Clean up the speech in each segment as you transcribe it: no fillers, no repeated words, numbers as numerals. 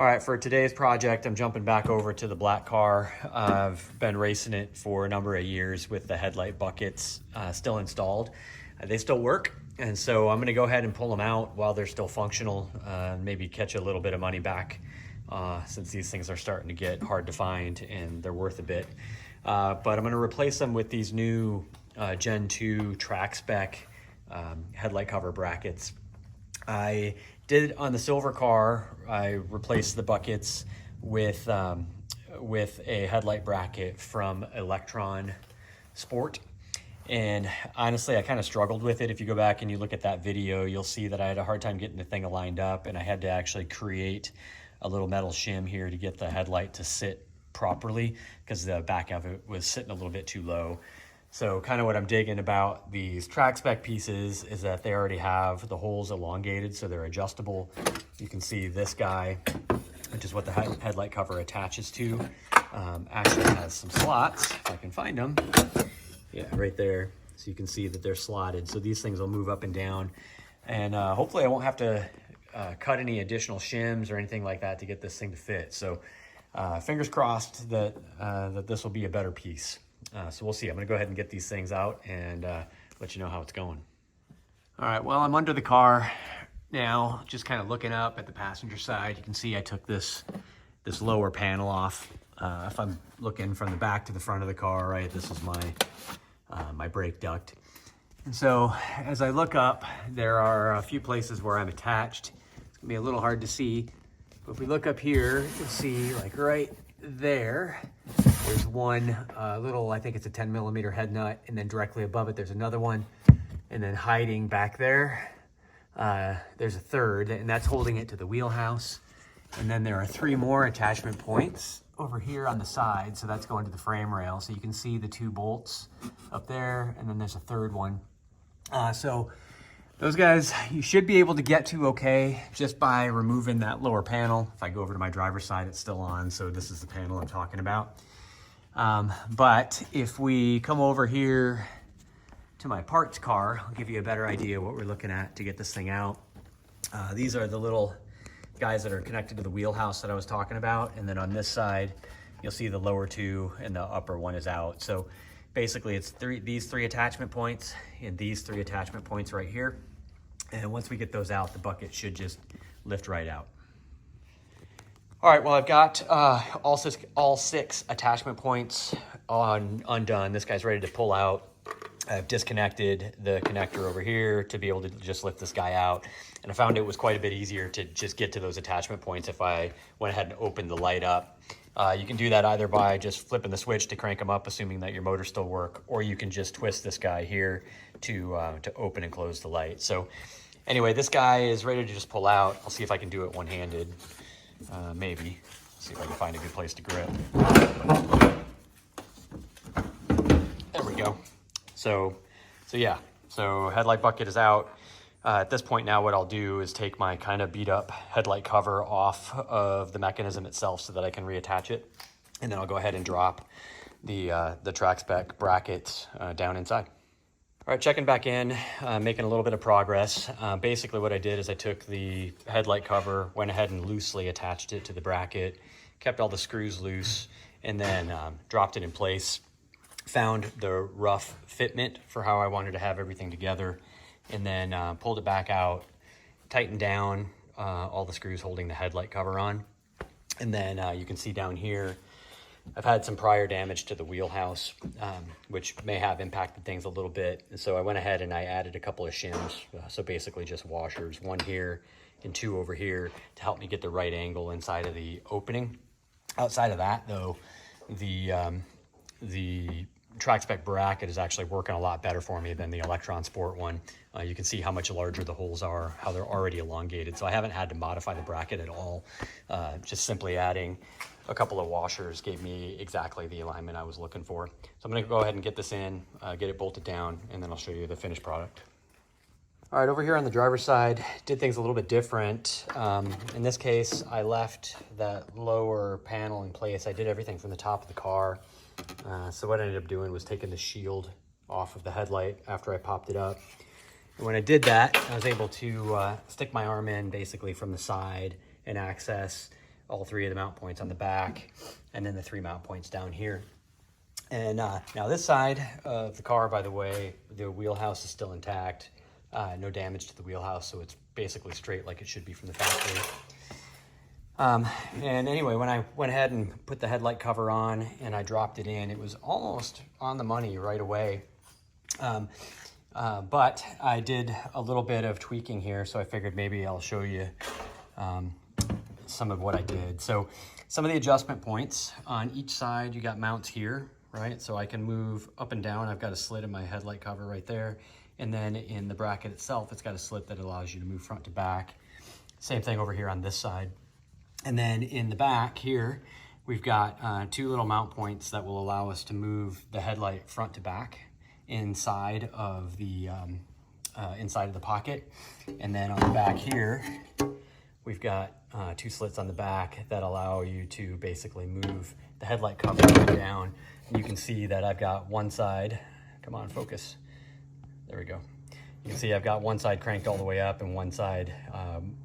All right, for today's project, I'm jumping back over to the black car. I've been racing it for a number of years with the headlight buckets still installed. They still work, and so I'm gonna go ahead and pull them out while they're still functional, maybe catch a little bit of money back since these things are starting to get hard to find and they're worth a bit. But I'm gonna replace them with these new Gen 2 Trackspec headlight cover brackets. I did on the silver car. I replaced the buckets with a headlight bracket from Electron Sport. And honestly, I kind of struggled with it. If you go back and you look at that video, you'll see that I had a hard time getting the thing lined up, and I had to actually create a little metal shim here to get the headlight to sit properly because the back of it was sitting a little bit too low. So kind of what I'm digging about these Trackspec pieces is that they already have the holes elongated, so they're adjustable. You can see this guy, which is what the headlight cover attaches to, actually has some slots, if I can find them. Yeah, right there. So you can see that they're slotted. So these things will move up and down. And hopefully I won't have to cut any additional shims or anything like that to get this thing to fit. So fingers crossed that, that this will be a better piece. So we'll see. I'm gonna go ahead and get these things out and let you know how it's going. All right, well, I'm under the car now, just kind of looking up at the passenger side. You can see I took this lower panel off. If I'm looking from the back to the front of the car, right, this is my my brake duct. And so as I look up, there are a few places where I'm attached. It's gonna be a little hard to see, but if we look up here, you'll see like right there, there's one little, I think it's a 10 millimeter head nut, and then directly above it, there's another one. And then hiding back there, there's a third, and that's holding it to the wheelhouse. And then there are 3 more attachment points over here on the side. So that's going to the frame rail. So you can see the 2 bolts up there, and then there's a third one. So those guys, you should be able to get to okay just by removing that lower panel. If I go over to my driver's side, it's still on. So this is the panel I'm talking about. But if we come over here to my parts car, I'll give you a better idea what we're looking at to get this thing out. These are the little guys that are connected to the wheelhouse that I was talking about. And then on this side, you'll see the lower 2 and the upper one is out. So basically it's these 3 attachment points and these 3 attachment points right here. And once we get those out, the bucket should just lift right out. All right, well, I've got all 6 attachment points undone. This guy's ready to pull out. I've disconnected the connector over here to be able to just lift this guy out. And I found it was quite a bit easier to just get to those attachment points if I went ahead and opened the light up. You can do that either by just flipping the switch to crank them up, assuming that your motors still work, or you can just twist this guy here to open and close the light. So anyway, this guy is ready to just pull out. I'll see if I can do it one-handed, maybe. See if I can find a good place to grip. There we go. So yeah, so headlight bucket is out. At this point now, what I'll do is take my kind of beat up headlight cover off of the mechanism itself so that I can reattach it. And then I'll go ahead and drop the Trackspec brackets down inside. All right, checking back in, making a little bit of progress. Basically what I did is I took the headlight cover, went ahead and loosely attached it to the bracket, kept all the screws loose, and then dropped it in place. Found the rough fitment for how I wanted to have everything together, and then pulled it back out, tightened down all the screws holding the headlight cover on. And then you can see down here, I've had some prior damage to the wheelhouse, which may have impacted things a little bit. And so I went ahead and I added a couple of shims. So basically just washers, 1 here and 2 over here to help me get the right angle inside of the opening. Outside of that though, the Trackspec bracket is actually working a lot better for me than the Electron Sport one. You can see how much larger the holes are, how they're already elongated. So I haven't had to modify the bracket at all. Just simply adding a couple of washers gave me exactly the alignment I was looking for. So I'm gonna go ahead and get this in, get it bolted down, and then I'll show you the finished product. All right, over here on the driver's side, did things a little bit different. In this case, I left that lower panel in place. I did everything from the top of the car. So what I ended up doing was taking the shield off of the headlight after I popped it up. And when I did that, I was able to stick my arm in basically from the side and access all 3 of the mount points on the back, and then the 3 mount points down here. And now this side of the car, by the way, the wheelhouse is still intact. No damage to the wheelhouse, so it's basically straight like it should be from the factory. And anyway, when I went ahead and put the headlight cover on and I dropped it in, it was almost on the money right away. But I did a little bit of tweaking here, so I figured maybe I'll show you some of what I did. So some of the adjustment points on each side, you got mounts here, right? So I can move up and down. I've got a slit in my headlight cover right there. And then in the bracket itself, it's got a slit that allows you to move front to back. Same thing over here on this side. And then in the back here, we've got 2 little mount points that will allow us to move the headlight front to back inside of the pocket. And then on the back here, we've got 2 slits on the back that allow you to basically move the headlight cover up and down. And you can see that I've got one side, come on, focus. There we go. You can see I've got one side cranked all the way up and one side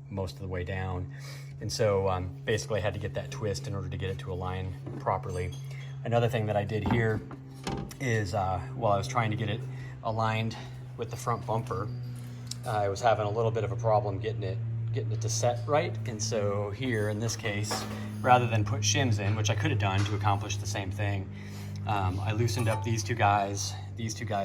most of the way down. And so basically I had to get that twist in order to get it to align properly. Another thing that I did here is while I was trying to get it aligned with the front bumper, I was having a little bit of a problem getting it to set right. And so here in this case, rather than put shims in, which I could have done to accomplish the same thing, I loosened up these two guys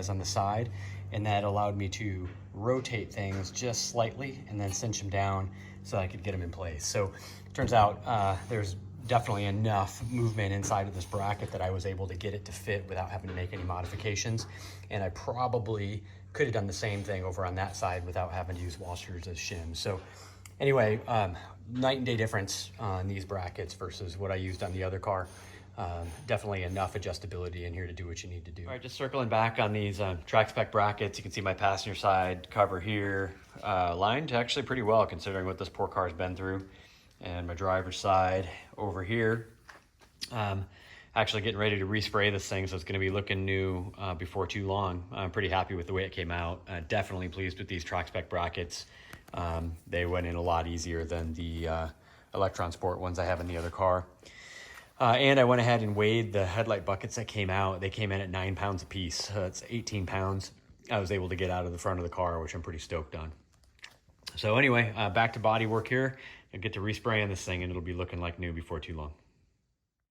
on the side, and that allowed me to rotate things just slightly and then cinch them down so I could get them in place. So it turns out there's definitely enough movement inside of this bracket that I was able to get it to fit without having to make any modifications. And I probably could have done the same thing over on that side without having to use washers as shims. So anyway, night and day difference on these brackets versus what I used on the other car. Definitely enough adjustability in here to do what you need to do. All right, just circling back on these Trackspec brackets, you can see my passenger side cover here lined actually pretty well considering what this poor car's been through. And my driver's side over here, actually getting ready to respray this thing, so it's going to be looking new before too long. I'm pretty happy with the way it came out. Definitely pleased with these Trackspec brackets. They went in a lot easier than the Electron Sport ones I have in the other car. And I went ahead and weighed the headlight buckets that came out. They came in at 9 pounds a piece. That's 18 pounds I was able to get out of the front of the car, which I'm pretty stoked on. So anyway, back to body work here. I'll get to respraying this thing and it'll be looking like new before too long.